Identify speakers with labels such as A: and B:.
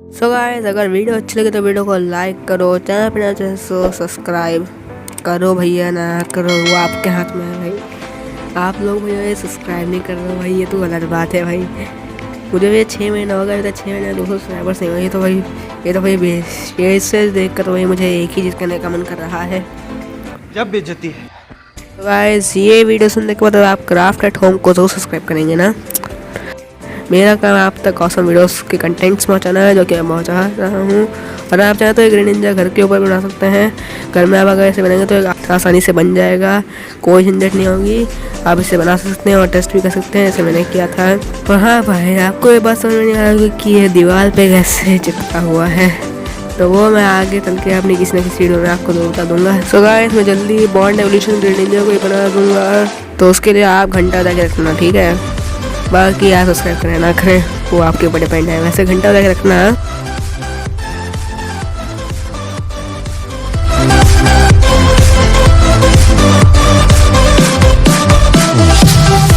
A: So guys, अगर video अच्छी लगे तो वीडियो को लाइक करो, चैनल पर नए हो तो सब्सक्राइब करो भैया, ना करो वो आपके हाथ में है भाई। आप लोग भैया ये सब्सक्राइब नहीं कर रहे हो भाई, ये तो गलत बात है भाई। मुझे भी 6 महीना हो गया, 6 महीने 200 सब्सक्राइबर्स नहीं हुए। ये तो भाई बेस देख कर तो भाई मुझे एक ही चीज़ करने का मन कर रहा है,
B: जब बेइज्जती है।
A: तो गाइस ये वीडियो सुनने के बाद आप क्राफ्ट एट होम को जरूर सब्सक्राइब करेंगे ना। मेरा काम आप तक ऑसम वीडियोस के कंटेंट्स पहुंचाना है, जो कि मैं पहुंचा रहा हूं। और आप चाहें तो एक ग्रेनिंजा घर के ऊपर बना सकते हैं। घर में आप अगर ऐसे बनाएंगे तो आसानी से बन जाएगा, कोई झंझट नहीं होगी। आप इसे बना सकते हैं और टेस्ट भी कर सकते हैं, जैसे मैंने किया था। और हाँ भाई, आपको ये बात समझ में नहीं आ रहा कि ये दीवार पे कैसे चिपका हुआ है, तो वो मैं आगे चल के अपनी किसी न किसी वीडियो में आपको बता दूंगा। सो गाइस, मैं जल्दी बॉन्ड एवोल्यूशन ग्रेनिंजा को ही बना दूंगा, तो उसके लिए आप घंटा लगा के रखना, ठीक है। बाकी आप सब्सक्राइब करें ना करें वो आपके ऊपर डिपेंड है। वैसे घंटा लगा के रखना।